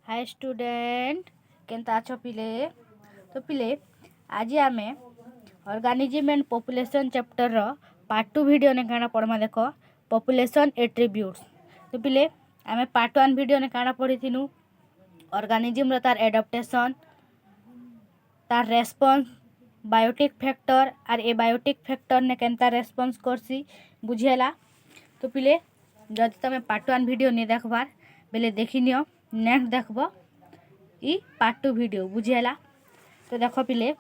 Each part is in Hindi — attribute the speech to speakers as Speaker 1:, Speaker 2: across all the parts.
Speaker 1: हाय स्टूडेंट केनता अच्छो पिले। तो पिले आज आम ऑर्गेनिज्म एंड पॉपुलेशन चैप्टर रो पार्ट 2 वीडियो ने काना पढ़मा देख पॉपुलेशन एट्रीब्यूट्स। तो पिले आम पार्ट 1 वीडियो ने काना पढ़ी थिनु ऑर्गेनिज्म रो तार एडाप्टेशन तार रेस्पॉन्स बायोटिक फैक्टर और ए बायोटिक फैक्टर ने केनता रेस्पॉन्स करसी बुझेला। तो पिले जदि तुम पार्ट 1 वीडियो नहीं देखबार बेले देखी नियो नेक्स्ट देखब ई पार्ट 2 वीडियो बुझेला। तो देख पिले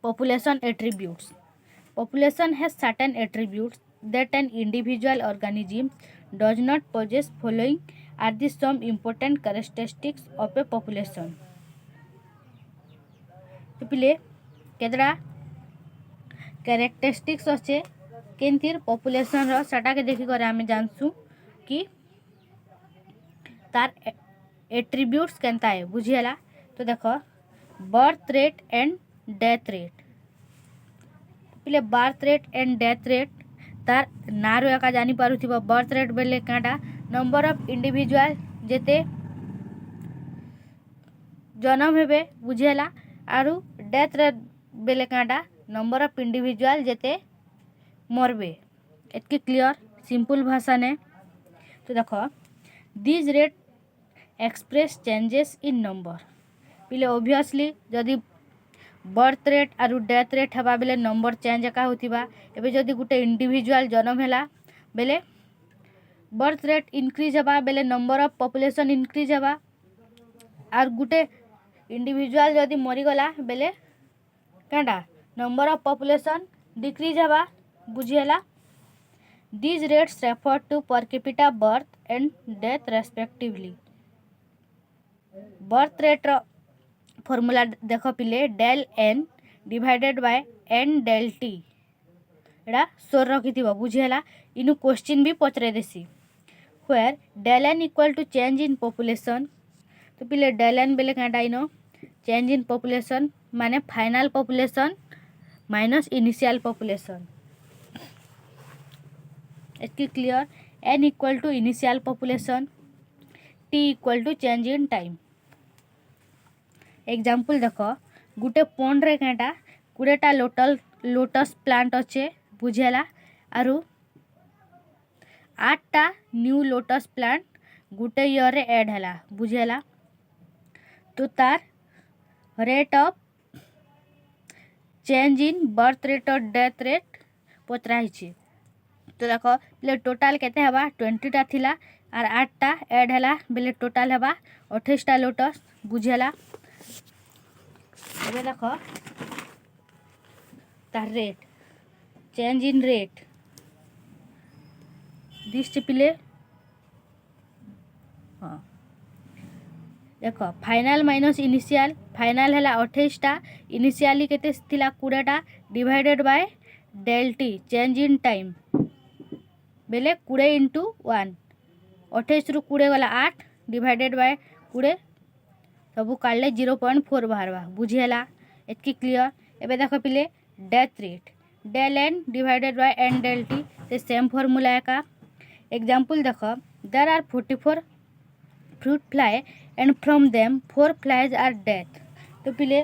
Speaker 1: population attributes. Population has certain attributes that an individual organism does not possess. Following are the some important characteristics of a population. तो पिले केतरा कैरेक्टरिस्टिक्स अच्छे केनथिर पॉपुलेशन रो सेटा के देखि करे आमे जानसु कि तार एट्रीब्यूट्स केनता है बुझिएला। तो देखो birth rate and death rate. पिले birth rate and death rate तार नारो एका जानी पारुथिबो। बर्थ रेट बेले काटा नंबर ऑफ इंडिविजुअल जेते जन्म हेबे बुझिएला। आरु डेथ रेट बेले काटा नंबर ऑफ इंडिविजुअल जेते मरबे। एतकी क्लियर सिंपल भाषा ने। तो देखो this rate express changes in number. पिले ऑब्वियसली जदि बर्थ रेट आरु डेथ रेट हवा बेले नंबर चेंज एका होतिबा। एबे जदि गुटे इंडिविजुअल जन्म हैला बेले बर्थ रेट इंक्रीज हवा बेले नंबर ऑफ पॉपुलेशन इंक्रीज हवा। आर गुटे इंडिविजुअल जदि मरी गला बेले Kanda number of population decrease हवा बुझिएला। These rates refer to per capita birth and death respectively. Birth rate रो फॉर्मूला देखो पिले del N divided by N del T एड़ा सोर रखिथिबो बुझिएला। इनु क्वेश्चन भी पचरे देसी where del N equal to change in population. तो पिले डेल एन बेले कांडा इनो चेंज इन पॉपुलेशन माने final population minus initial population. इसकी क्लियर N equal to initial population T equal to change in time. Example देखो गुटे पॉन्ड रे कांटा 20टा लोटस प्लांट अच्छे बुझेला। आरु 8टा न्यू लोटस प्लांट गुटे ईयर रे ऐड हैला बुझेला। तो तार rate of change in birth rate और डेथ रेट पचराई छी। तो देखो बेले टोटाल केते हवा 20टा थिला आर 8टा ऐड हैला बेले टोटाल हवा 28टा लोटस बुझेला। एबे देखो तार rate change in rate this पिले हाँ देखो फाइनल माइनस इनिशियल। फाइनल हैला 28टा इनिशियली केते थिला 20टा divided by del T change in time बेले 20 इंटू 1 28 रु 20 गला 8 डिवाइडेड बाय 20 सबू काढ़ले 0.4 बाहरवा बुझेला। एतकी क्लियर। एबे देखो पिले death rate del N divided by N del T से सेम फॉर्मूला है का। एग्जांपल देखो there are 44 fruit fly and from them 4 flies are death. तो पिले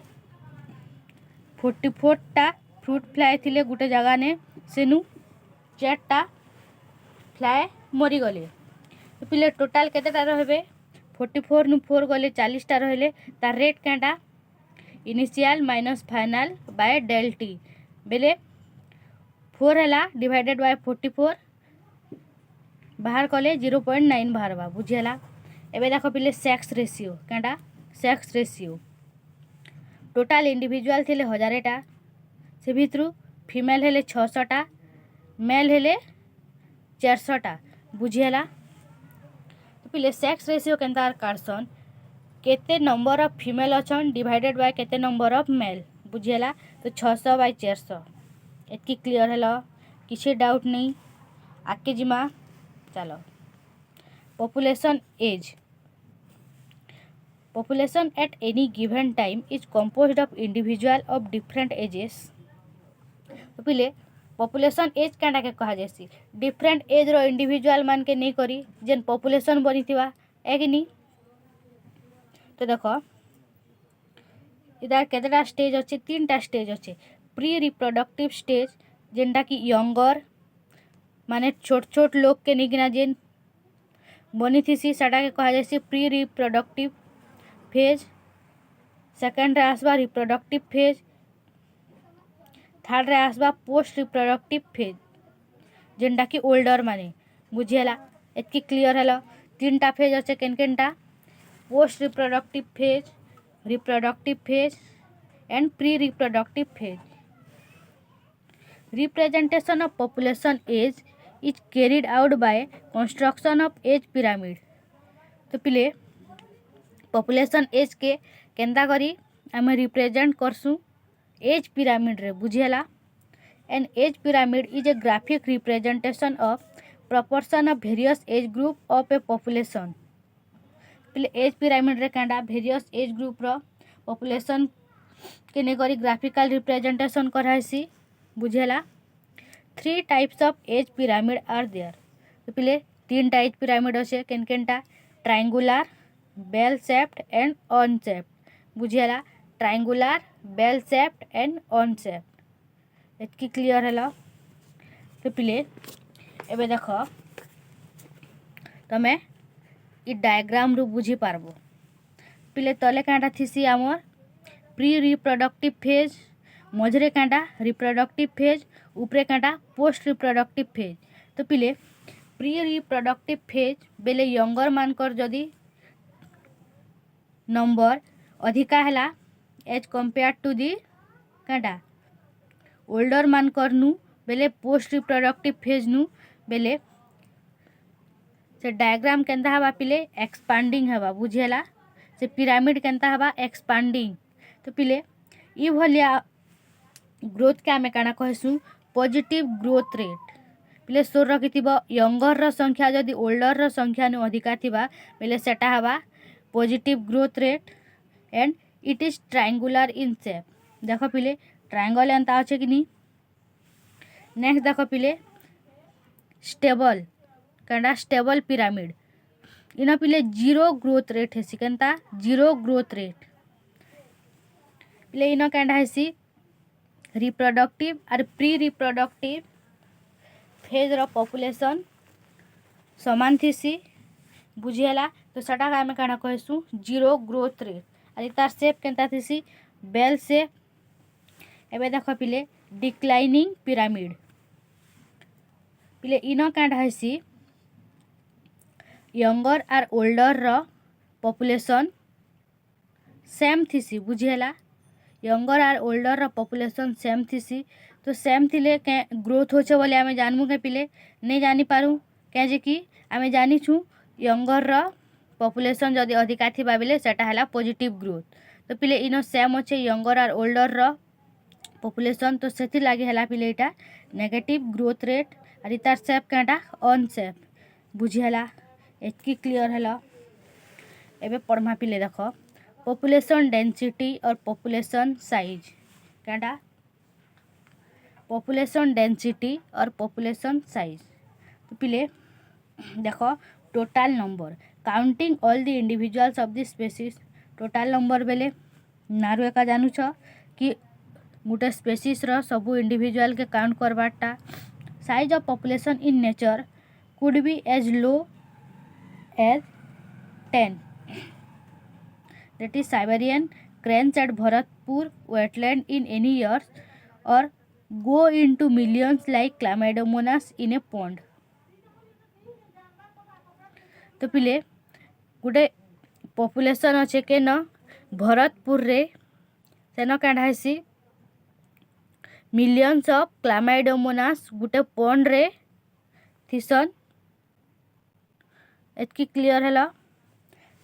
Speaker 1: 44टा फ्रूट फ्लाई थिले गुटे जगह ने सेनु 4टा फ्लाई मरी गले। तो पिले टोटाल केतेटा रहबे 44 नु 4 गले 40टा रहले। तार रेट कांटा initial minus final by del T बेले 4 हैला डिवाइडेड बाय 44 बाहर कले 0.9 बाहरवा बुझेला। एबे देखो पिले सेक्स रेशियो कांटा सेक्स रेशियो टोटाल इंडिविजुअल थिले 1000टा से भितरु फीमेल हेले 600टा मेल हेले 400टा बुझेला। तो पिले सेक्स रेशियो केनता काढसन केते नंबर ऑफ फीमेल अछन डिवाइडेड बाय केते नंबर ऑफ मेल बुझेला। तो 600 बाय 400 एतकी क्लियर हेलो किसी डाउट नहीं आके जिमा चलो। Population age population at any given time is composed of individual of different ages. तो पिले पॉपुलेशन एज कांडा के कहा जैसी डिफरेंट एज रो इंडिविजुअल मान के नहीं करी जेन पॉपुलेशन बनी थिबा एकिनी तो देख इधर केतटा स्टेज अच्छे 3टा स्टेज अच्छे प्री रिप्रोडक्टिव स्टेज जेनटा कि यंगर माने छोट छोट लोग के निकिना जेन बनी थी साटा के कहा जाए प्री रिप्रोडक्टिव फेज। सेकेंड रे आसबा रिप्रोडक्टिव फेज। थर्ड रे आसबा पोस्ट रिप्रोडक्टिव फेज जेनटा कि ओल्डर माने बुझीला एतकी क्लियर है। 3टा फेज अच्छे केनकेनटा post reproductive phase and pre reproductive phase. Representation of population age is carried out by construction of age pyramid. तो पिले पॉपुलेशन एज के केंता करी आमे रिप्रेजेंट करसु एज पिरामिड रे बुझीला। An age pyramid is a graphic representation of proportion of various age group of a population। पहले एज पिरामिड रे कांडा वेरियस एज ग्रुप रो पॉपुलेशन के ने करी ग्राफिकल रिप्रेजेंटेशन कराइसी बुझेला। 3 types of age pyramid are there. तो पहले 3 टाइप पिरामिड अच्छे केनकेनटा triangular bell shaped and urn shaped बुझेला। Triangular bell shaped and urn shaped एतकी क्लियर है। तो पहले एबे देख तमे इ डायग्राम रु बुझी पारबो। पिले तले कांटा थीसी आमर प्री रिप्रोडक्टिव फेज मझरे कांटा रिप्रोडक्टिव फेज ऊपरे कांटा पोस्ट रिप्रोडक्टिव फेज। तो पिले प्री रिप्रोडक्टिव फेज बेले यंगर मानकर जदि नंबर अधिका हैला एज कंपेयर टू दी कांटा ओल्डर मानकर नु बेले पोस्ट रिप्रोडक्टिव फेज नु बेले से डायग्राम केंता हवा पिले एक्सपांडिंग हवा बुझेला। से पिरामिड केंता हवा एक्सपांडिंग। तो पिले ई भलिया ग्रोथ के आमे काना कहसु पॉजिटिव ग्रोथ रेट। पिले सोर रखिथिबो यंगर रो संख्या जदि ओल्डर रो संख्या नु अधिका थिबा बेले सेटा हवा positive growth rate and it is triangular in shape. देखो पिले ट्रायंगल एंता अछि कि नी। नेक्स्ट देखो पिले स्टेबल कांडा स्टेबल पिरामिड इना पिले जीरो ग्रोथ रेट हेसी केनता जीरो ग्रोथ रेट। पिले इना कांडा हेसी रिप्रोडक्टिव और प्री रिप्रोडक्टिव फेज रो पॉपुलेशन समान थीसी बुझेला। तो सटा का आमे कांडा कहसु जीरो ग्रोथ रेट और तार शेप केनता थीसी बेल शेप। एबे देखो पिले डिक्लाइनिंग पिरामिड पिले इनो कांडा हेसी यंगर और ओल्डर रो पॉपुलेशन सेम थीसी बुझेला। यंगर और ओल्डर रो पॉपुलेशन सेम थीसी। तो सेम थिले के ग्रोथ होचे बोले आमे जानमु के पिले नहीं जानी पारू के जे कि आमे जानी छु यंगर रो पॉपुलेशन जदि अधिका थिबा बेले सेटा हला पॉजिटिव ग्रोथ। तो पिले इनो सेम होचे यंगर और ओल्डर रो पॉपुलेशन। तो सेथि लागि हला पिले एटा नेगेटिव ग्रोथ रेट और तार शेप कांटा ऑन शेप बुझेला एतकी क्लियर हला। एबे पढ़मा पिले देखो पॉपुलेशन डेंसिटी और पॉपुलेशन साइज कांटा पॉपुलेशन डेंसिटी और पॉपुलेशन साइज। तो पिले देखो total number counting all the individuals of the species. Total number बेले नारु एका जानू छ कि गुटे स्पीशीज रो सबु इंडिविजुअल के काउंट करबाटा। Size of population in nature could be as low as 10, that is Siberian cranes at Bharatpur wetland in any years, or go into millions like Chlamydomonas in a pond। तो पिले गुटे पॉपुलेशन अच्छे के न भरतपुर रे सेन काढ़ा हेसी millions of Chlamydomonas Gute pond रे थिसन एतकी क्लियर है।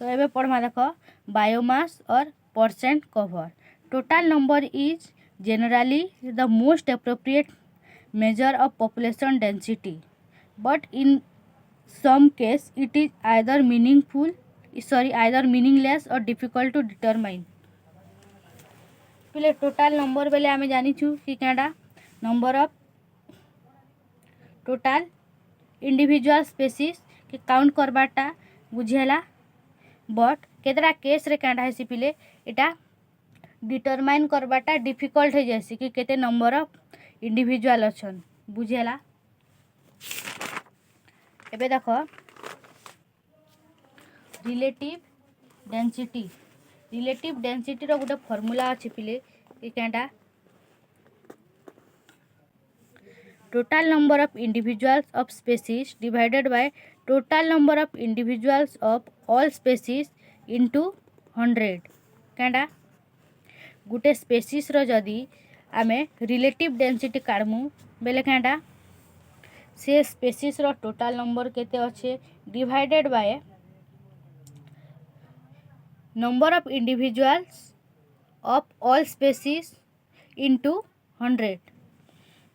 Speaker 1: तो ये पढ़मा देख biomass or percent cover. Total number is generally the most appropriate measure of population density but in some case it is either meaningless or difficult to determine. पहले टोटल नंबर बेले आमे जानी छु कि कांडा number of total individual species के काउंट करबाटा बुझेला। बट केतरा केस रे कांडा हेसी पिले इटा डिटरमाइन करबाटा डिफिकल्ट हो जासी कि केते नंबर ऑफ इंडिविजुअल अछन बुझेला। एबे देखो रिलेटिव डेंसिटी रो गुटे फार्मूला अछि पिले कि Kanda total number of individuals of species divided by total number of individuals of all species into 100 Kanda Gute species रो जदी आमे रिलेटिव डेंसिटी काढमु बेले कांडा से स्पेसीस रो टोटल नंबर केते अच्छे divided by number of individuals of all species into 100।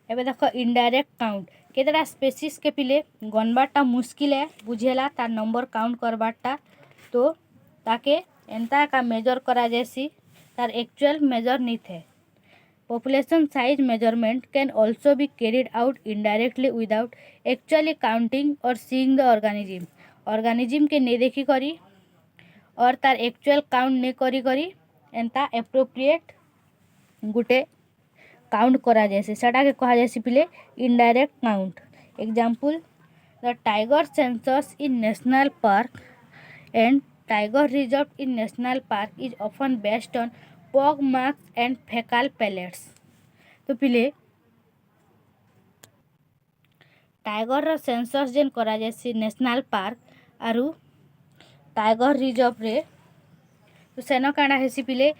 Speaker 1: एबे देखो इनडायरेक्ट काउंट केतरा स्पेसीस के पिले गनबाटा मुश्किल है बुझेला तार नंबर काउंट करबाटा तो ताके एंता का मेजर करा जैसी तार एक्चुअल मेजर नहीं थे। Population size measurement can also be carried out indirectly without actually counting और सीइंग द ऑर्गेनिज्म के नहीं देखी करी और तार एक्चुअल काउंट नहीं करी करी एंता एप्रोप्रिएट गुटे काउंट करा जैसे सेटा के कहा जैसे पिले indirect count. Example the tiger census in national park and tiger reserve in national park is often based on pug marks and faecal pellets. तो पिले टाइगर रो सेंसस जेन करा जैसे नेशनल पार्क आरु टाइगर रिजर्व रे तो सेनो कांडा हेसी पिले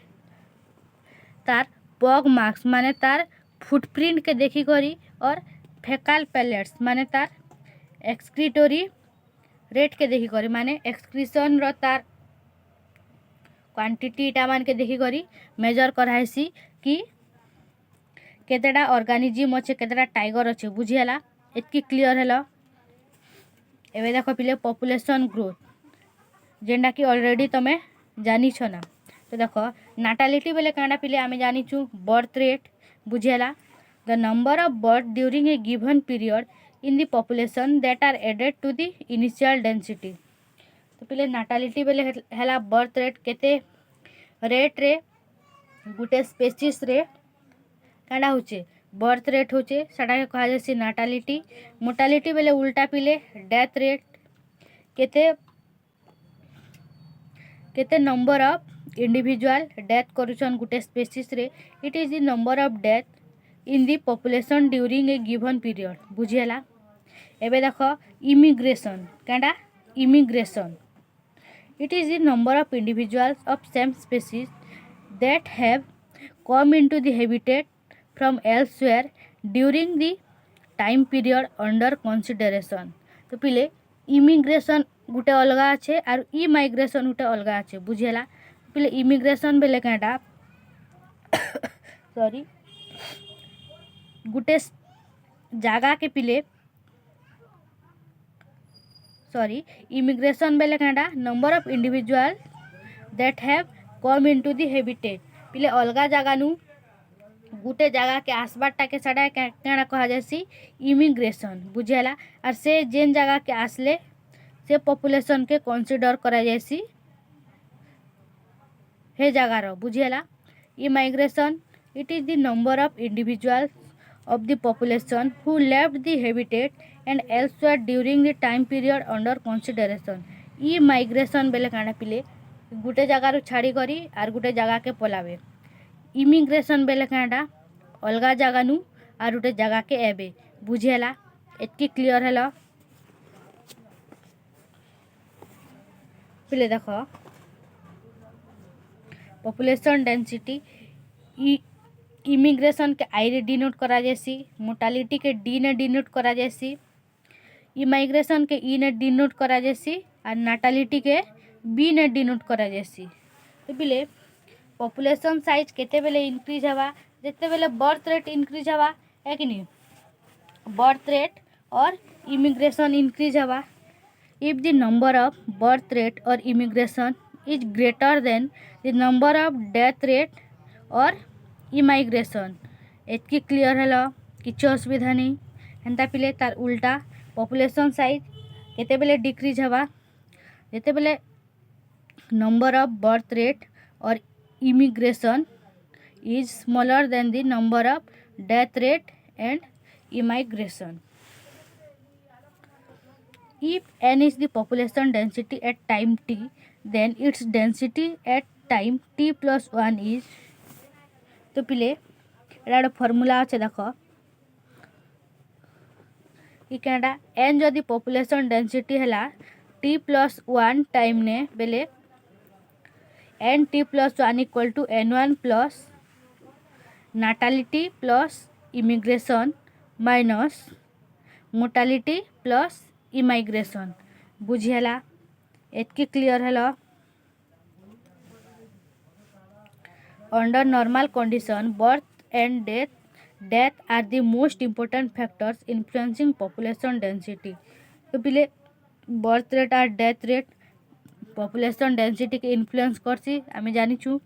Speaker 1: तार पॉग मार्क्स माने तार फुटप्रिंट के देखी करी और फेकल पैलेट्स माने तार एक्सक्रीटोरी रेट के देखी करी माने एक्सक्रीशन रो तार क्वांटिटी टा मान के देखी करी मेजर कराइसी कि केतेडा ऑर्गेनिज्म अच्छे केतेडा टाइगर अच्छे बुझियाला एतकी क्लियर हेलो। एबे देखो पिले पॉपुलेशन ग्रोथ जेंडा कि ऑलरेडी तमे जानी छ ना। तो देखो नाटालिटी बेले कांडा पिले आमे जानी छु बर्थ रेट बुझेला the number of birth during a given period in the population that are added to the initial density. तो पिले नाटालिटी बेले हेला बर्थ रेट केते रेट रे गुटे स्पेसीस रे कांडा होचे बर्थ रेट होचे सेटा के कहा जासी नाटालिटी। मोर्टालिटी बेले उल्टा पिले डेथ रेट केते केते number of individual death करूछन Gute species रे it is the number of death in the population during a given period बुझेला। एबे देखो immigration Kanda immigration it is the number of individuals of same species that have come into the habitat from elsewhere during the time period under consideration. तो पिले इमिग्रेशन गुटे अलगा अच्छे और इ माइग्रेशन गुटे अलगा अच्छे बुझेला। पिले इमिग्रेशन बेले कांडा सॉरी गुटे जागा के पिले सॉरी इमिग्रेशन बेले Kanda number of individual that have come into the habitat पिले अलगा जागा नु गुटे जागा के आसबाटा के साडा कांडा कहा जासी इमिग्रेशन बुझेला। और से जेन जागा के आसले से पॉपुलेशन के कंसीडर करा जासी हे जगह रो बुझेला। Emigration it is the number of individuals of the population who left the habitat and elsewhere during the time period under consideration. Emigration बेले काना पिले गुटे जगह रो छाड़ी करी आर गुटे जगह के पलावे। इमिग्रेशन बेले कांडा अलगा जगह नु आर गुटे जगह के एबे बुझेला। एतकी क्लियर हेलो पिले देखो पॉपुलेशन डेंसिटी इमिग्रेशन के आई रे डिनोट करा जैसी मोर्टालिटी के डी ने डिनोट करा जैसी इमाइग्रेशन के ई ने डिनोट करा जैसी और नाटालिटी के बी ने डिनोट करा जैसी। तो बिले पॉपुलेशन साइज केते बेले इंक्रीज हवा जेते बेले बर्थ रेट इंक्रीज हवा है कि नहीं बर्थ रेट और इमिग्रेशन इंक्रीज हवा। If the number of birth rate और immigration is greater than the number of death rate और इमाइग्रेशन एतकी क्लियर हेलो किसी असुविधा नहीं। हेन्ता पिले तार उल्टा पॉपुलेशन साइज केते बेले डिक्रीज हवा जेते बेले number of birth rate or immigration is smaller than the number of death rate and immigration. If n is the population density at time t, then its density at time t plus 1 is, तो पिले एटा गोटे फर्मूला अच्छे देख कि क्या एन जदि पॉपुलेशन डेंसिटी है टी प्लस 1 टाइम ने बेले N t plus 1 equal to n1 plus natality plus immigration minus mortality plus emigration बुझीला एतकी क्लियर है. Under normal condition, birth and death are the most important factors influencing population density. तो पहले birth rate और death rate population density के influence करसी आमे जानी छु.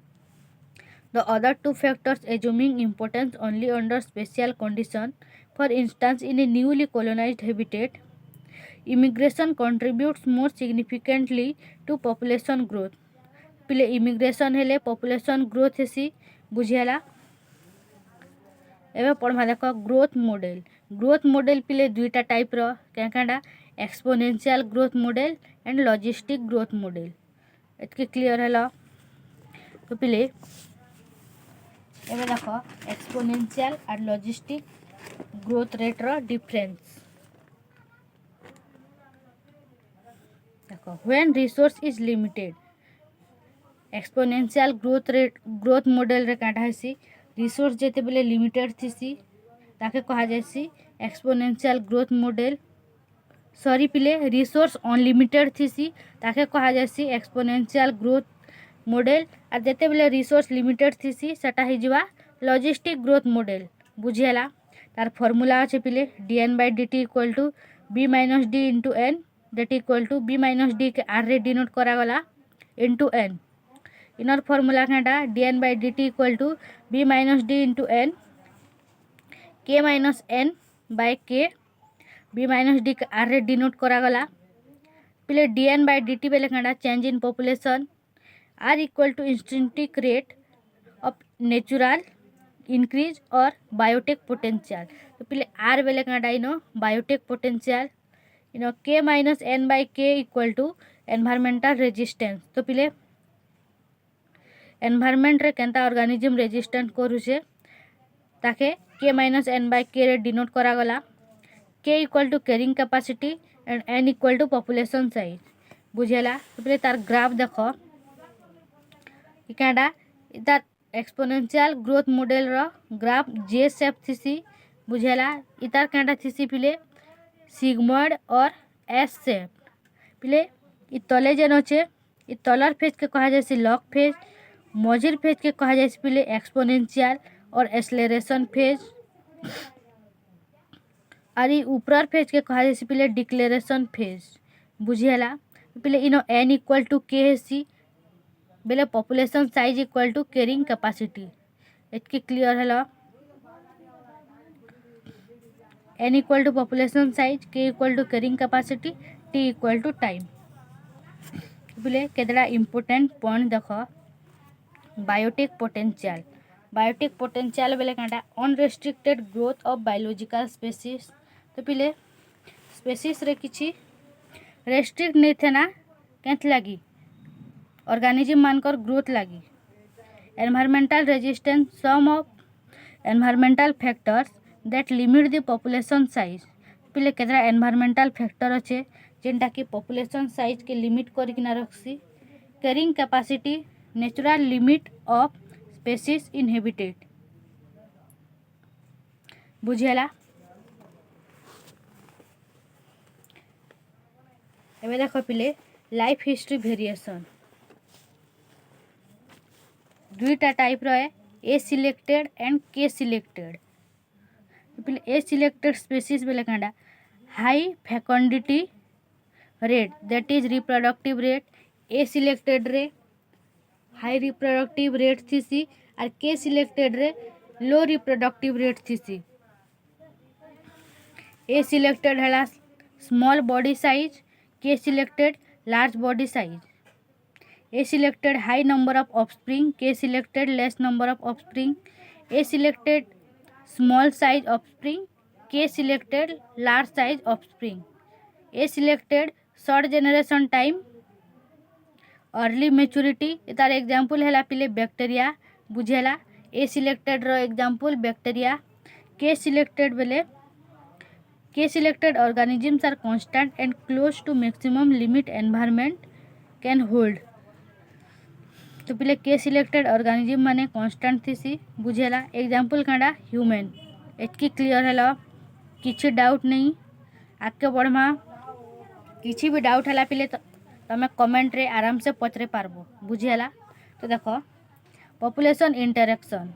Speaker 1: The other two factors assuming importance only under special condition. For instance, in a newly colonized habitat, immigration contributes more significantly to population growth. पहले इमिग्रेशन हेले पॉपुलेशन ग्रोथ हेसी बुझीला. एवं पढ़ा देख ग्रोथ मॉडल पहले दुईटा टाइप रो क्या exponential growth model and logistic growth model एतके क्लियर है. तो पहले एवं देख एक्सपोनेंशियल और लॉजिस्टिक ग्रोथ रेट रो डिफरेंस देख. When resource is limited exponential growth model रे काटा हेसी रिसोर्स जेते बेले लिमिटेड थीसी ताके कहा जायसी एक्सपोनेंशियल ग्रोथ मॉडल. सॉरी पिले रिसोर्स अनलिमिटेड थीसी ताके कहा जायसी एक्सपोनेंशियल ग्रोथ मॉडल. और जेते बेले रिसोर्स लिमिटेड थीसी सेटा हे जिवा लॉजिस्टिक ग्रोथ मॉडल बुझीला. तार फार्मूला अछि पिले dn/dt equal to b - d into n that equal to b - d के r रे डिनोट करा गला into n. इनर फॉर्मूला क्या dn/dt equal to b - d into n k - n by k b - d के r रे डिनोट करा गला. पहले dn/dt बेले क्या change in population r equal to intrinsic rate of natural increase और बायोटेक पोटेंशियल. तो पहले r बेले क्या इनो बायोटेक पोटेंशियल इनो k - n by k equal to environmental resistance. तो पहले एनवायरमेंट रे केंता ऑर्गेनिज्म रेजिस्टेंट करूचे ताके k - n बाय k रे डिनोट करा गला. k equal to carrying capacity and n equal to population size बुझेला. तो पहले तार ग्राफ देखो क्या तार एक्सपोनेंशियल ग्रोथ मॉडल रो ग्राफ जे शेप थीसी बुझेला. इतार क्या थीसी पहले सिग्मॉइड और एस शेप. पहले इ तले जेन अच्छे इ तलर फेज के कहा जाए लॉग फेज मझिर फेज के कहा जाए पहले एक्सपोनेंशियल और एक्सेलरेशन फेज और ऊपर फेज के कहा जाए पहले डिक्लेरेशन फेज बुझीला. पहले इनो n इक्वल टू के हेसी बेले population size equal to carrying capacity एतके क्लियर है. n equal to population size k equal to carrying capacity t equal to time. बोले केतटा इम्पोर्टेंट पॉइंट देख बायोटेक पोटेंशियल बेले क्या unrestricted growth of biological species. तो पहले स्पेसीज रे किछि रेस्ट्रिक्ट नहीं थे ना क्या लगी ऑर्गेनिज्म मानकर ग्रोथ लगी. Environmental resistance sum of environmental factors that limit the population size. पहले केतरा एनवायरमेंटल फैक्टर अच्छे जेनटा कि पॉपुलेशन साइज के लिमिट करकिना रखसी. Carrying capacity natural limit of species in habitat बुझेला. एबे देखो पहले लाइफ हिस्ट्री वेरिएशन दुईटा टाइप रहे r selected and K selected. पहले ए सिलेक्टेड स्पेसीज बेले क्या high fecundity rate that is reproductive rate. R selected रे हाई रिप्रोडक्टिव रेट थीसी और के सिलेक्टेड रे लो रिप्रोडक्टिव रेट थीसी. ए सिलेक्टेड है स्मॉल बॉडी साइज के selected large body size. A selected high number of offspring, K selected less number of offspring, A selected small size offspring, K selected large size offspring, A selected short generation time, early maturity तार एग्जांपल है पिले बैक्टीरिया बुझेला ए सिलेक्टेड रो एग्जांपल बैक्टीरिया के सिलेक्टेड बेले K selected organisms are constant and close to maximum limit environment can hold तो पिले के सिलेक्टेड ऑर्गेनिजम माने कांस्टेंट थीसी बुझेला एग्जांपल कांडा ह्यूमन एतकी क्लियर है किछि डाउट नहीं आगे बढ़मा किछि भी डाउट है पिले तमें कमेंट रे आराम से पचरे पारबो बुझीला तो देख पॉपुलेशन इंटरेक्शन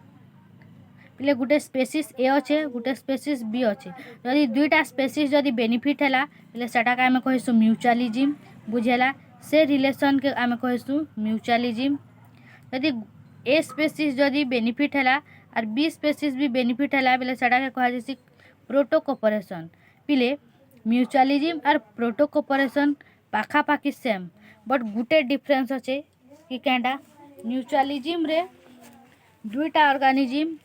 Speaker 1: पिले गुटे स्पेसीस ए अच्छे गुटे स्पेसीस बी अच्छे जदि दुईटा स्पेसीस जदि बेनिफिट है पिले सेटा आम कहसु म्यूचुअलिज्म बुझेला से रिलेशन के आम कहसु म्यूचुअलिज्म जदि ए स्पेसीस जदि बेनिफिट है और बी स्पेसीस भी बेनिफिट है पिले सेटा के कहा जासी प्रोटोकोपरेशन पिले म्यूचुअलिज्म और प्रोटोकोपरेशन पाखापाखि सेम बट गुटे डिफरेंस अच्छे कि क्या म्यूचुअलिज्म रे दुईटा ऑर्गेनिजम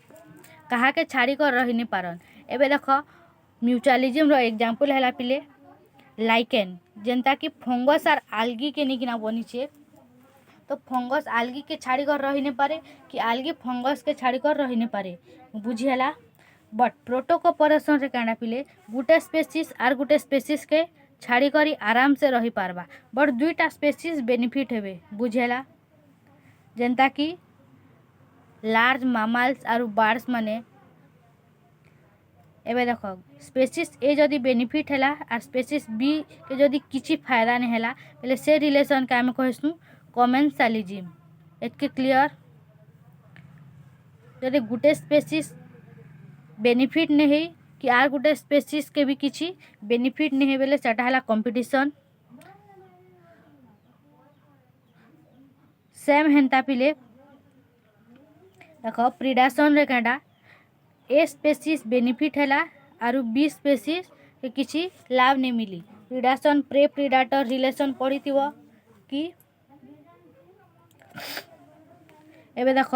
Speaker 1: कहा के छाड़ी कर रही नहीं पारन एबे देख म्यूचुअलिज्म रो एग्जांपल है पिले लाइकेन जेनता कि फंगस और आल्गी के निकिना बनीचे तो फंगस आल्गी के छाड़ी कर रही नहीं पारे कि आल्गी फंगस के छाड़ी कर रही नहीं पारे बुझीला बट प्रोटोकोपरेशन रे क्या पिले गुटे स्पेसीस आर गुटे स्पेसीस के छाड़ी करी आराम से रही पारबा बट दुईटा स्पेसीस बेनिफिट हेबे बुझेला जेनता कि लार्ज मामाल्स और बर्ड्स माने एबे देख स्पेसीस ए जदि बेनिफिट है और स्पेसीस बी के जदि किछि फायदा नहीं है पहले से रिलेशन के आम कहसु कमेंसालिज्म एतके क्लियर जदि गुटे स्पेसीस बेनिफिट नहीं कि आर गुटे स्पेसीस के भी किछि बेनिफिट नहीं है बेले सेटा हला कंपटीशन सेम हेंता पिले देख प्रिडासन रे कांडा ए स्पेसीस बेनिफिट है आरु बी स्पेसीस के किछि लाभ नहीं मिली प्रिडासन प्रे प्रिडाटर रिलेशन पढ़ी कि एबे देख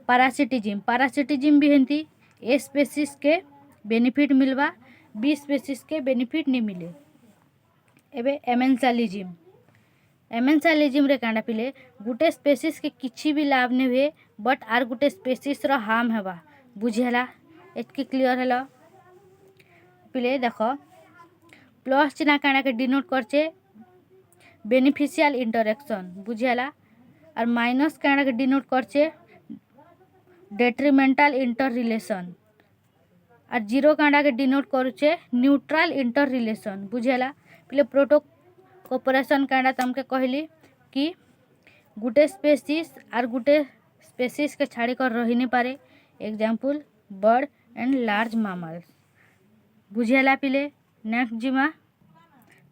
Speaker 1: पारासिटिज्म भी हेंती ए स्पेसीस के बेनिफिट मिलवा बी स्पेसीस के बेनिफिट नहीं मिले एबे एमेंसालिज्म रे कांडा पिले गुटे स्पेसीस के किछि भी लाभ नहीं हुए but are Gute species row harm हेबा बुझेला एतकी क्लियर है पिले देख प्लस चिन्ह कांडा के डिनोट करछे बेनिफिशियल इंटरेक्शन बुझेला और माइनस कांडा के डिनोट करछे डेट्रीमेंटल इंटर रिलेशन और जीरो कांडा के डिनोट करुचे न्यूट्रल इंटर रिलेशन बुझेला पिले प्रोटोकोपरेशन कांडा तमके कहली कि गुटे स्पेसीस और गुटे स्पेसीस के छाड़ी कर रही नहीं पारे example bird and large mammals बुझेला पिले नेक्स्ट जिमा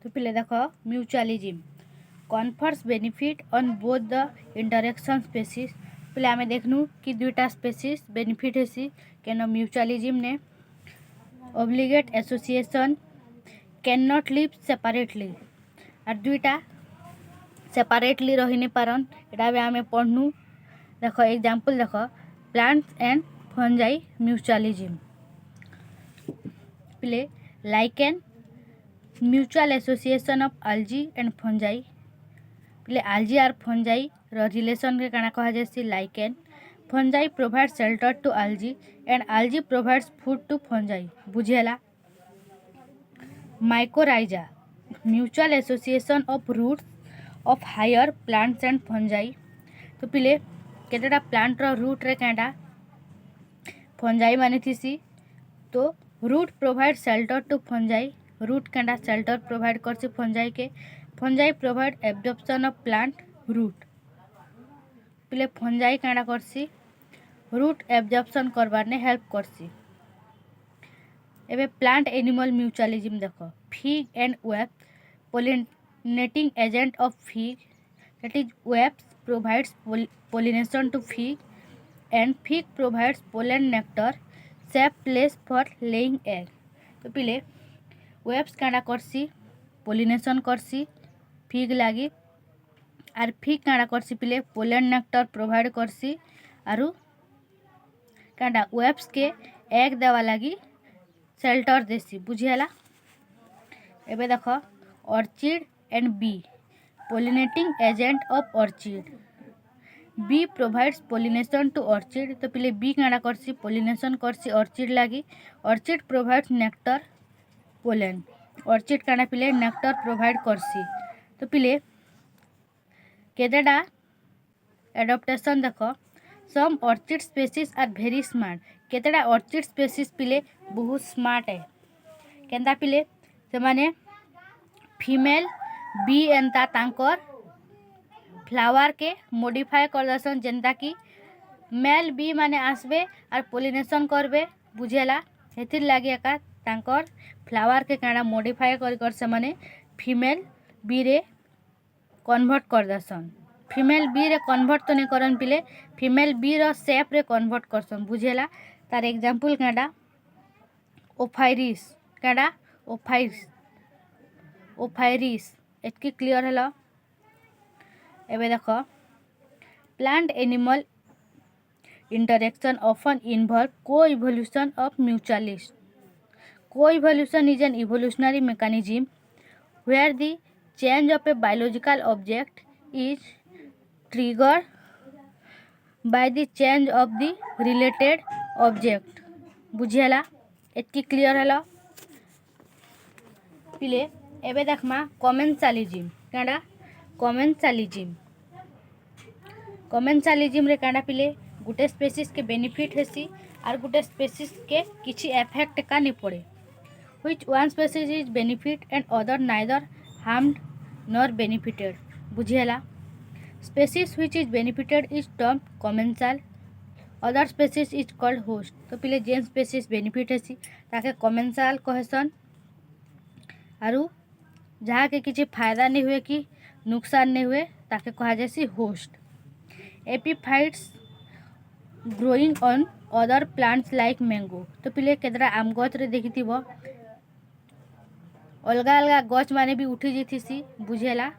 Speaker 1: तो पिले देख mutualism confers benefit on both the interaction species पिले आमे देखनु कि दुईटा स्पेसीस बेनिफिट हेसी केनो म्यूचुअलिज्म ने obligate association can not live separately और दुईटा सेपरेटली रही नहीं पारन एटा भी आमे पढ़नु देख एग्जांपल देख प्लांट्स एंड फंजाई म्यूचुअलिज्म पिले lichen mutual association of algae and fungi पिले algae और फंजाई रो रिलेशन के काना कहा जासी lichen fungi provide shelter to algae and algae provides food to fungi बुझेला mycorrhiza mutual association of roots of higher plants and fungi तो पिले केतेटा प्लांट रो रूट रे कांडा फंजाई माने थीसी तो root provide shelter to fungi root कांडा शेल्टर प्रोवाइड करसी फंजाई के fungi provide absorption of plant root पिले फंजाई कांडा करसी रूट एब्जॉर्प्शन करबार ने हेल्प करसी एबे प्लांट एनिमल म्यूचुअलिज्म देखो fig and wasps pollinating agent of fig that is wasps provides pollination to fig and fig provides pollen nectar safe place for laying egg तो पिले वेब्स कांडा करसी पोलिनेशन करसी फिग लागी आर फी काड़ा करसी पिले पोलन नेक्टर प्रोवाइड करसी आरु काड़ा वेब्स के एग देवा लगी शेल्टर देसी बुझीला। एबे देख orchid and bee pollinating agent of orchid bee provides pollination to orchid तो पिले बी काड़ा करसी पोलिनेशन करसी ऑर्चिड लगी orchid provides nectar pollen orchid काड़ा पिले नेक्टर प्रोवाइड करसी तो पिले केतेडा एडाप्टेशन देख some orchid species are very smart केतेडा ऑर्चिड स्पेसीज पिले बहुत स्मार्ट है केंता पिले से माने फीमेल बी एंता तांकर फ्लावर के मॉडिफाई कर दसन जेंता कि मेल बी माने आसबे और पोलिनेशन करबे बुझेला हेतिर लागी एका तांकर फ्लावर के काड़ा मॉडिफाई कर से माने फीमेल बी रे कन्वर्ट कर दसन फीमेल बी रे कन्वर्ट तो नहीं करन पिले फीमेल बी रो शेप रे कन्वर्ट करसन बुझेला तार एग्जांपल काड़ा ओफाइरिस काड़ा ओफाइरिस एतकी क्लियर हला। एबे देख plant animal interaction often involve co-evolution of mutualists. Co-evolution is an evolutionary mechanism where the change of a biological object is triggered by the change of the related object बुझेला एतकी क्लियर हला पिले। एबे देखमा कमेंसालिज्म काड़ा कमेंसालिज्म रे काड़ा पिले गुटे स्पेसीज के बेनिफिट हेसी और गुटे स्पेसीज के किछि इफेक्ट का नहीं पड़े which one species is benefit and other neither harmed nor benefited बुझेला। Species which is benefited is termed commensal other species is called host तो पिले जेन स्पेसीज बेनिफिट हेसी ताके कमेंसाल कहसन आरु जहाँ के किसी फायदा नहीं हुए कि नुकसान नहीं हुए ताके कहा जैसी host. Epiphytes growing on other plants like mango तो पिले केदरा आम गछ रे देखी अलगा अलगा गछ माने भी उठी जीथीसी बुझेला।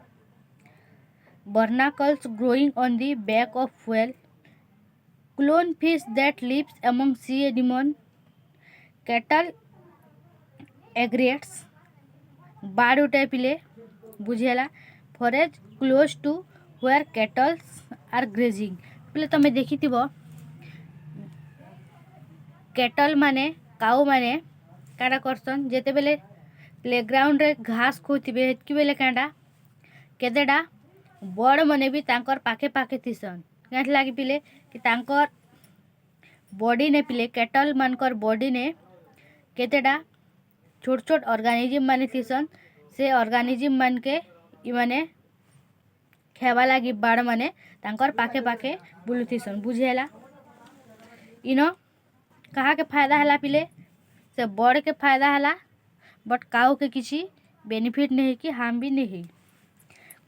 Speaker 1: Barnacles growing on the back of whale clown fish that lives among sea animal cattle egrets बाड़ उठे पिले बुझेला। Forage close to where cattles are grazing पिले तमे देखी कैटल माने काउ माने काड़ा करसन जेते बेले प्लेग्राउंड रे घास खोतिबे हेतकी बेले काड़ा केतेडा बड़ मने भी तांकर पाखे पाखे थिसन काठ लागी पिले कि तांकर बॉडी ने पिले कैटल मानकर बॉडी ने केतेडा छोट छोट ऑर्गेनिज्म माने थिसन से ऑर्गेनिज्म मान के इ माने खेवा लागी बाड़ माने तांकर पाखे पाखे बुलुथिसन बुझेला। इनो कहा के फायदा हला पिले से बड़ के फायदा हला बट काउ के किसी बेनिफिट नहीं कि हार्म भी नहीं।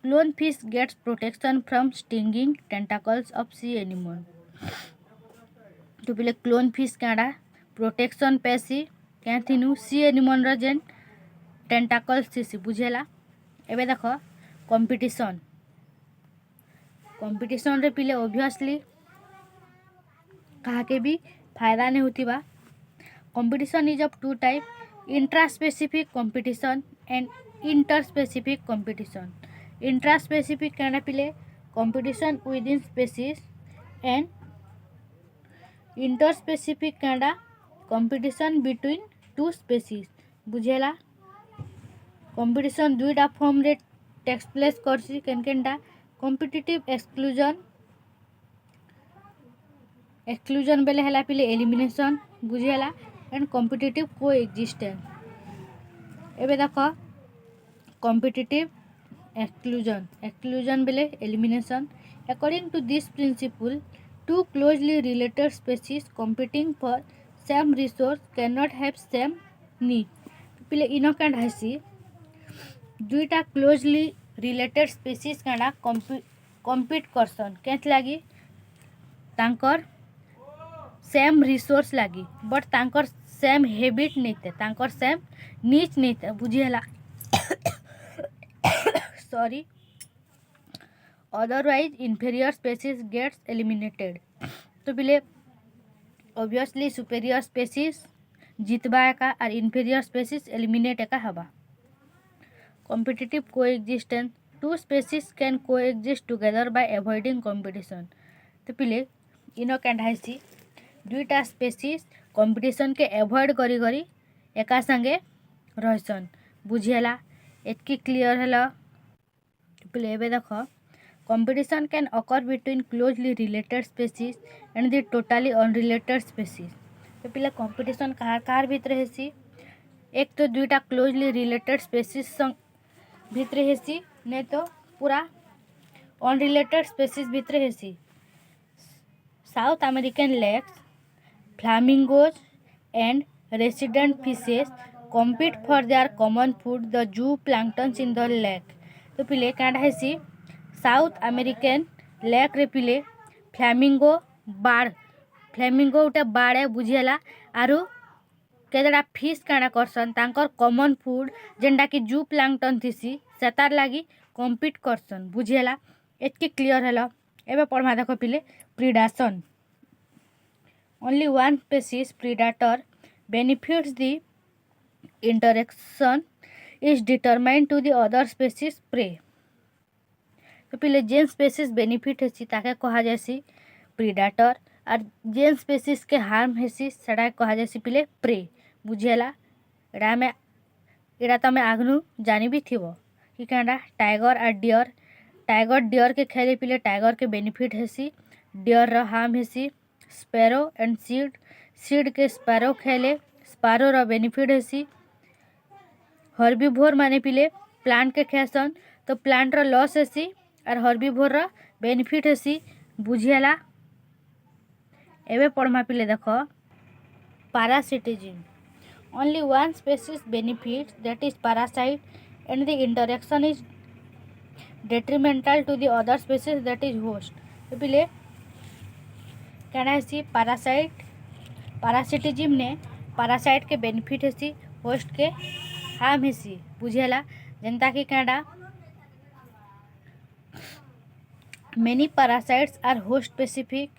Speaker 1: Clown fish gets protection from stinging tentacles of sea animal तो पिले क्लोन फिश काड़ा प्रोटेक्शन पैसी क्या थीनु सी एनिमल रो जेन टेंटाकल्स थीसी बुझेला। एबे देखो कंपटीशन रे पिले ऑब्वियसली कहा के भी फायदा नहीं होती बा। Competition is of two type intra specific competition and inter specific competition. Intra specific कहना पिले competition within species and inter specific कहना कंपटीशन बिटवीन टू स्पेसीज बुझेला। कंपटीशन दुईटा फॉर्म रे टेक्स प्लेस करसी केनकेनटा कॉम्पिटिटिव एक्सक्लूजन बेले हला पिले एलिमिनेशन बुझेला एंड कॉम्पिटिटिव कोएक्जिस्टेंस। एबे देखो कॉम्पिटिटिव एक्सक्लूजन बेले elimination. According to this principle two closely related species competing for same resource cannot have same need पिले इनो कांड हसी दुईटा क्लोजली रिलेटेड स्पेसीज कांडा कॉम्पीट करसन केत लागी तांकर सेम रिसोर्स लागी बट तांकर सेम हैबिट नहीं थे तांकर सेम नीच नहीं थे बुझेला। Sorry otherwise inferior species gets eliminated. तो पिले ऑब्वियसली सुपेरियर स्पेसीज जितबा एका और इन्फेरियर स्पेसीज एलिमिनेट एका हवा। Competitive coexistence, two species can coexist together by avoiding competition. तो पिले इनो कैंडाइसी दुईटा स्पेसीज कंपटीशन के एवॉइड करी करी एका संगे रहसन। बुझीला एतकी क्लियर है। पिले एबे देख competition can occur between closely related species and the totally unrelated species. तो पिले कंपटीशन कार भितर हेसी, एक तो दुईटा क्लोजली रिलेटेड स्पेसीज भितर हेसी, नहीं तो पूरा अनरिलेटेड स्पेसीज भितर हेसी। South American lakes, flamingos and resident fishes compete for their common food, the zooplankton in the lake। तो पिले कांडा हेसी साउथ अमेरिकन लेक रे पिले फ्लामिंगो बाड़, फ्लामिंगो उठे बाड़े बुझीला आरु केतेटा फिश कांडा करसन तांकर कॉमन फूड जेनटा कि जूप्लांक्टन थिसी सेतार लागी कम्पीट करसन। बुझीला एतकी क्लियर हेलो। एबे पढ़मा देखो पिले predation. Only one species predator benefits the interaction is determined to the other species prey। तो पिले जेन स्पेसीज बेनिफिट हेसी ताके कहा जासी प्रिडाटर और जेन स्पेसीज के हार्म हेसी सेटा कहा जासी पिले प्रे। बुझेला एटा तमे आगनु जानी भी थिबो कि कांडा टाइगर और डियर, टाइगर डियर के खेले पिले टाइगर के बेनिफिट हेसी, डियर रो हार्म हेसी। स्पैरो एंड सीड, सीड के स्पैरो खेले स्पैरो रो बेनिफिट हेसी। हर्बीभोर माने पिले प्लांट के खेसन तो प्लांट रो लॉस हेसी और हर्बीभोर रो बेनिफिट हेसी। बुझियाला एबे पढ़मा पिले देखो parasitism. Only one species benefits that is parasite and the interaction is detrimental to the other species that is host. तो पिले कहना हेसी पैरासाइट, पैरासिटिज्म ने पैरासाइट के बेनिफिट हेसी, होस्ट के हार्म हेसी। बुझेला जनता कि कांडा many parasites are host specific,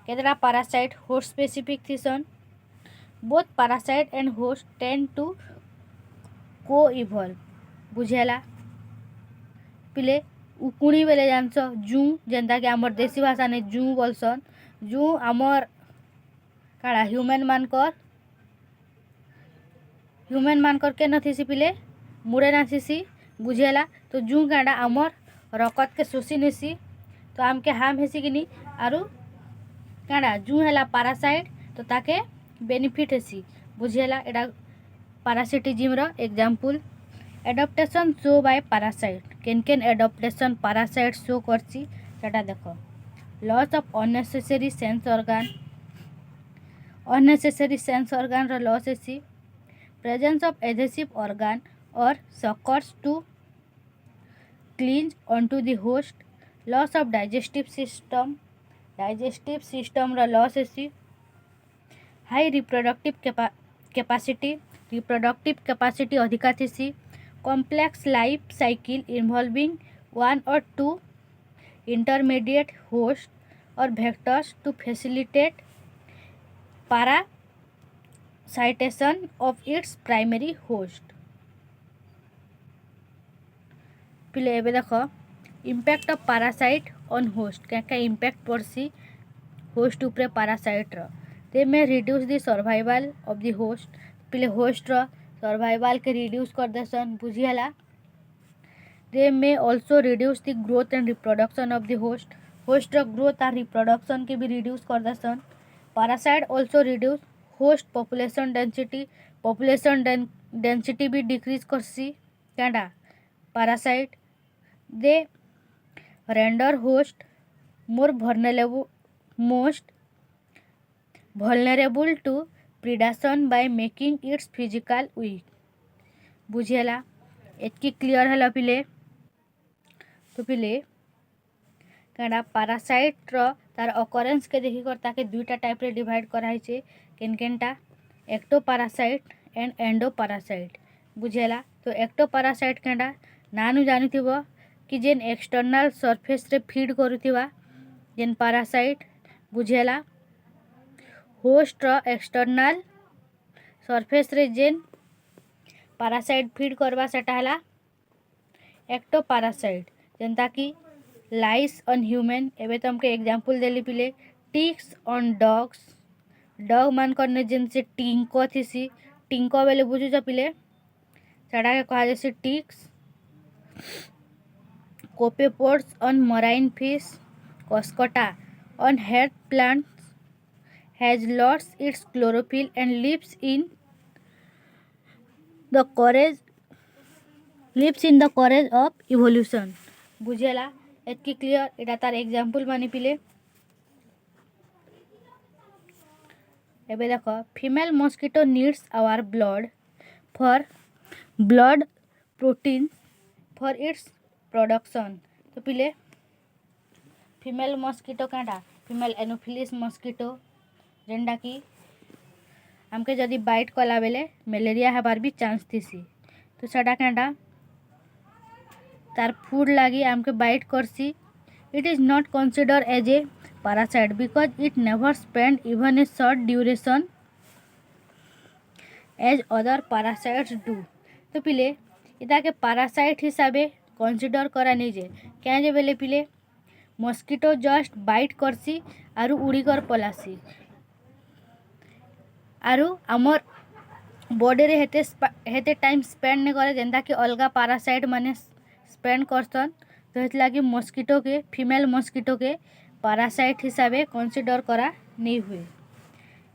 Speaker 1: केतरा पैरासाइट होस्ट स्पेसिफिक थिसन। Both parasite and host tend to coevolve. बुझेला पिले उकुणी बेले जानस जू जनता कि आमर देसी भाषा ने जू बोलसन। जू आमर काड़ा ह्यूमन मानकर के नथिसी पिले मुड़े नाथिसी। बुझेला तो जू काड़ा आमर रकत के शोषी नेसी तो आम के हार्म हेसी कि नी आरु काड़ा जू हैला पैरासाइट तो ताके बेनिफिट हेसी। बुझेला एटा पैरासिटिज्म रो example. Adaptation show by parasite, केन एडाप्टेशन पैरासाइट शो करसी सेटा देखो। Loss of unnecessary sense organ, unnecessary sense organ रो लॉस हेसी। प्रेजेंस ऑफ एडहेसिव ऑर्गन और suckers to cling onto the host। Loss of digestive system, digestive system रो लॉस हेसी। High reproductive capacity, reproductive capacity अधिका थीसी। Complex life cycle involving one और टू इंटरमीडिएट होस्ट और vectors to facilitate पैरासाइटेशन of its primary host. पिले एबे देखो impact of parasite on host, क्या इम्पैक्ट पड़सी होस्ट उपरे पैरासाइट रो। They may reduce the survival of the host, पिले होस्ट रो सर्वाइवल के रिड्यूस कर देसन। बुझियाला they may also reduce the growth and reproduction of the host, host रो ग्रोथ और रिप्रोडक्शन के भी रिड्यूस कर देसन। Parasite also reduce host population density, population density भी डिक्रीज करसी क्या parasite. They render host more vulnerable to predation by making its physical weak। बुझेला एतकी क्लियर है पिले। तो पिले क्या पैरासाइट रो तार अकरेंस के देखी कर ताके दुईटा टाइप रे डिवाइड कराई छे, केनकेनटा ectoparasite and endoparasite. बुझेला तो एक्टो पैरासाइट केनटा नानु जानिथिबो कि जेन एक्सटर्नल सरफेस रे फीड करुथिबा जेन पारासाइट बुझेला होस्ट रो एक्सटर्नल सरफेस रे जेन पारासाइट फीड करवा सेटा हला एक्टोपारासाइट जेनता कि लाइस ऑन ह्यूमन एबे तुमके एग्जांपल देली पिले टिक्स ऑन डॉग्स डॉग मान करने जेन से टिंको थिसी टिंको बेले बुझुछ पिले सेटा के कहा जैसे ticks copepods on marine fish Cuscuta on hedge plants has lost its chlorophyll and the courage lives in the courage of evolution बुझेला एतकी क्लियर एटा तार एग्जांपल मानी पिले एबे देखो female mosquito needs our blood for blood protein for its production तो पिले फीमेल मस्किटो काटा फीमेल एनोफिलिस मस्किटो जेनटा कि हमके जदि बाइट कला बेले मलेरिया हेबार भी चांस थिसी तो सेटा काटा तार फूड लगी हमके बाइट करसी it is not consider as a parasite because it never spend even a short duration as other parasites do तो पिले इता के parasite हिसाबे कंसिडर करा नहीं जे क्या जे बेले पिले मस्किटो जस्ट बाइट करसी आरु उड़ी कर पलासी आरु हमर बॉडी रे हेते टाइम स्पेंड नहीं करे जेंता कि अलगा पारासाइट माने स्पेंड करसन तो हेत लागी मस्किटो के फीमेल मस्किटो के पारासाइट हिसाबे कंसिडर करा नहीं हुए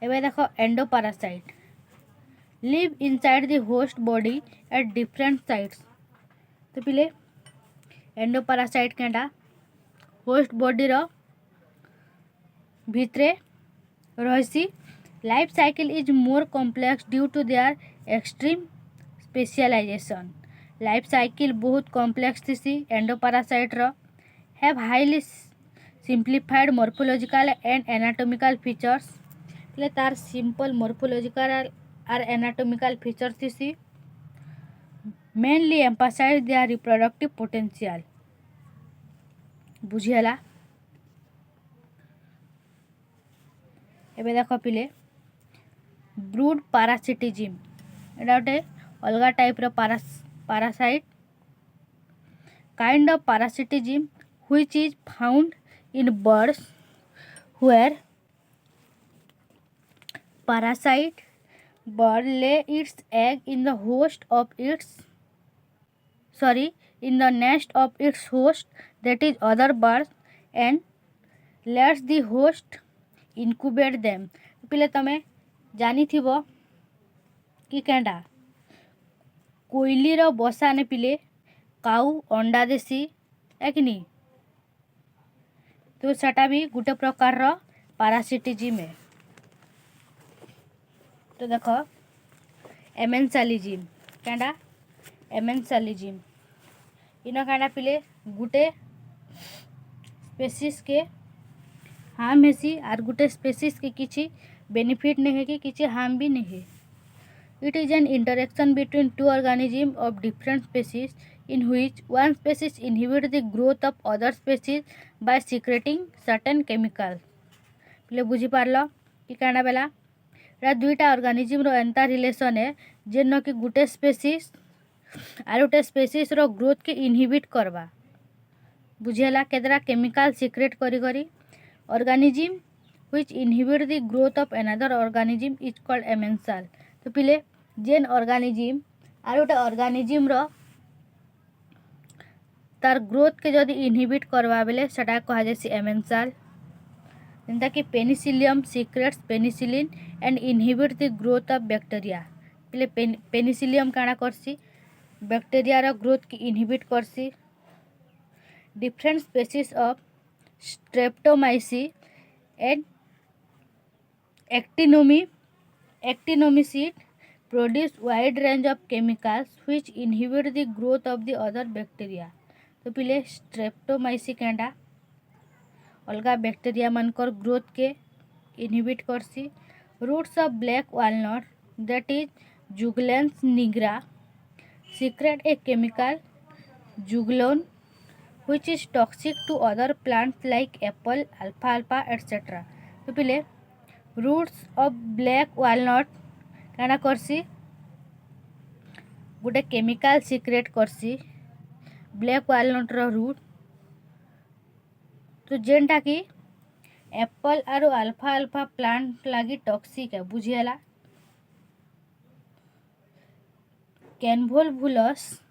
Speaker 1: एबे देखो endoparasite live inside the host body at different sites तो पिले एंडोपारासाइट केंडा होस्ट बॉडी रो भितरे रहसी life cycle is more complex due to their extreme specialisation life cycle बहुत कॉम्प्लेक्स थी एंडोपारासाइट रो have highly simplified morphological and anatomical features એટલે તાર સિમ્પલ મોર્ફોલોજિકલ આર એનાટોમિકલ ફીચર્સ થી mainly emphasise their reproductive potential বুঝিলা এবে দেখো পিলে ব্রুড পারাসিটিজম এটা গোটে অলগা টাইপর parasite kind of parasitism which is found in birds where parasite bird lay its egg in the nest of its host that is other birds and lets the host incubate them पिले तमे जानी थिबो कि केंडा कोइली रो बसा ने पिले काऊ अंडा देसी है कि नहीं तो सेटा भी गोटे प्रकार रो पारासिटिज्म है तो देखो एमेंसालिज्म केंडा एमेंसालिज्म इनो कांडा पिले गोटे स्पेसीज के हार्म हेसी आर गोटे स्पेसीज के किछि बेनिफिट नहीं है कि किछि हार्म भी नहीं है it is an interaction between two organism of different species in which one species inhibits the growth of other species by secreting certain chemicals पहले बुझी पारलो कि काना बेला रा दुईटा ऑर्गेनिज्म रो एंता रिलेशन है जेन कि गुटे species are Gute species row growth के इनहिबिट करबा बुझेला केदरा केमिकल सीक्रेट करी करी organism which inhibit the growth of another organism is called amensal तो पहले जेन ऑर्गेनिज्म आर गुटे ऑर्गेनिज्म रो तार ग्रोथ के जदि इनहिबिट करवा बेले सेटा कहा जैसे एमेंसाल जेनता कि Penicillium secretes penicillin and inhibit the growth of bacteria पहले पेनिसिलियम काना करसी बैक्टीरिया रो ग्रोथ की इनहिबिट करसी different species of Streptomyces and actinomycetes produce wide range of chemicals which inhibit the growth of the other bacteria तो पिले स्ट्रेप्टोमाइसी केंडा अलगा बैक्टीरिया मानकर ग्रोथ के इनहिबिट करसी roots of black walnut that is Juglans nigra secrete a chemical juglone which is toxic to other plants like apple, alfalfa, etc. तो पिले roots of black walnut काना करसी गोटे केमिकल सिक्रेट करसी ब्लैक वालनट रूट तो जेनटा कि एप्पल आर अल्फा अल्फा प्लांट लगी टॉक्सिक है बुझीगला। Convolvulus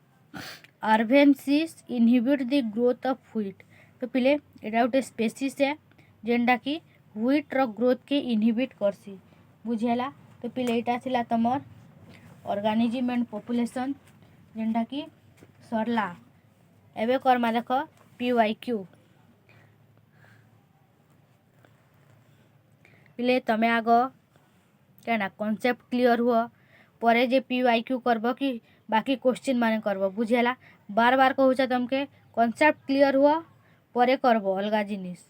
Speaker 1: arvensis inhibit the growth of wheat तो पिले एटा गोटे स्पेसीस है जेनटा कि व्हीट रो ग्रोथ के इनहिबिट करसी बुझीगला। तो पिले एटा थिला तमर ऑर्गेनिज्म एंड पॉपुलेशन जेनटा कि सरला। एबे करमा देख PYQ पिले तमे आग क्या कॉन्सेप्ट क्लियर हुआ परे जे PYQ करब कि बाकी क्वेश्चन माने करब बुझेला। बार बार कहूचा तुमके कॉन्सेप्ट क्लियर हुआ परे करब अलगा जिनिस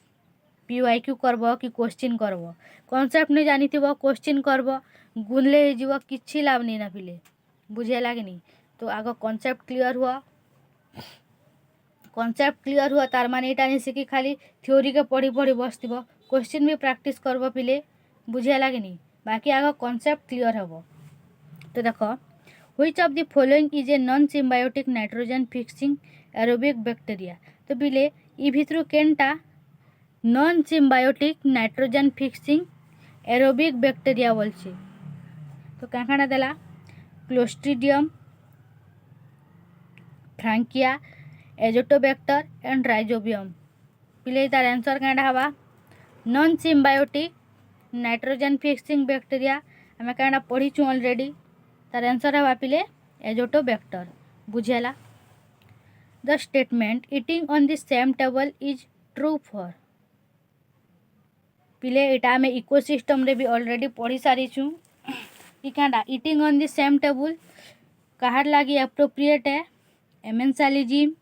Speaker 1: PYQ करब कि क्वेश्चन करब कॉन्सेप्ट नहीं जानी थी क्वेश्चन करब गुनले हो किछि लाभ नहीं ना पिले बुझेला कि नहीं। तो आग कॉन्सेप्ट क्लियर हुआ तार माने एटा नहीं कि खाली थ्योरी के पढ़ी पढ़ी बसथिब क्वेश्चन भी प्रैक्टिस करब पिले बुझेला कि नहीं। बाकी आग कॉन्सेप्ट क्लियर हबो। तो देख which of the following is a non symbiotic nitrogen fixing aerobic bacteria तो पिले ई भितरु केनटा non symbiotic nitrogen fixing aerobic bacteria बोलछे तो काकाना देला clostridium frankia azotobacter and rhizobium पिले तार आंसर कांडा हवा non symbiotic nitrogen fixing bacteria आम क्या पढ़ीचु ऑलरेडी तार आंसर हवा पिले एजोटोबैक्टर बुझेला। The statement eating on the same table is true for पिले एटा आम इकोसिस्टम रे भी ऑलरेडी पढ़ी सारीचु कि क्या eating on the same table कहार लगी एप्रोप्रिएट है एमेंसालिजिम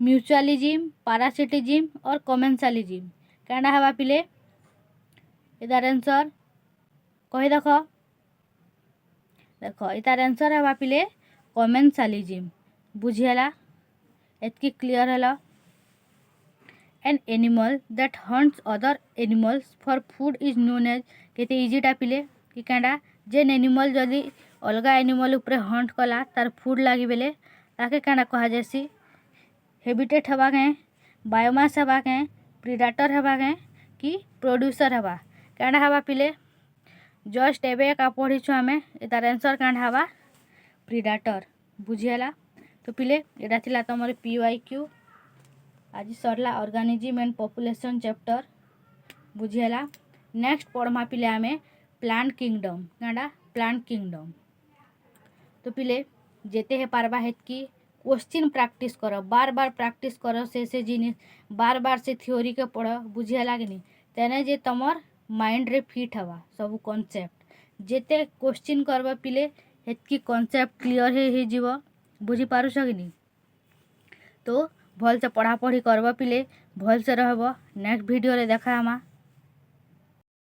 Speaker 1: म्यूचुअलिजिम पारासिटिजिम और कमेंसालिजिम क्या हवा पिले इतार आंसर कही देख इतार आंसर हवा पिले कमेंसालिजिम बुझीगला एतकी क्लियर है। An animal that hunts other animals for food is known as केते इजीटा पिले कि क्या जेन एनिमल जदि अलगा एनिमल उपरे हंट कला तार फूड लगी बेले ताके क्या कह जासी हेबिटेट हवा के बायोमास हवा के प्रिडाटर हवा के कि प्रोड्यूसर हवा क्या हवा पिले जस्ट एबे का पढ़ीछु आम तार आंसर क्या हवा प्रिडाटर बुझीगला। तो पिले एटा थिला तमर PYQ आज सरला ऑर्गेनिज्म एंड पॉपुलेशन चैप्टर बुझीगला। नेक्स्ट पढ़मा पिले आमे प्लांट किंगडम क्या प्लांट किंगडम तो पिले जेते हे पारबा हेतकी क्वेश्चन प्रैक्टिस कर बार बार प्रैक्टिस कर से जिनिस बार बार से थ्योरी के पढ़ बुझीगला कि नहीं तेने जे तमर माइंड रे फिट हवा सब कॉन्सेप्ट जेते क्वेश्चन करबा पिले हेतकी कॉन्सेप्ट क्लियर हे जीव बुझी पारुछ कि नहीं। तो भल से पढ़ापढ़ी करबा पिले भल से रहब नेक्स्ट वीडियो रे देखा हमा।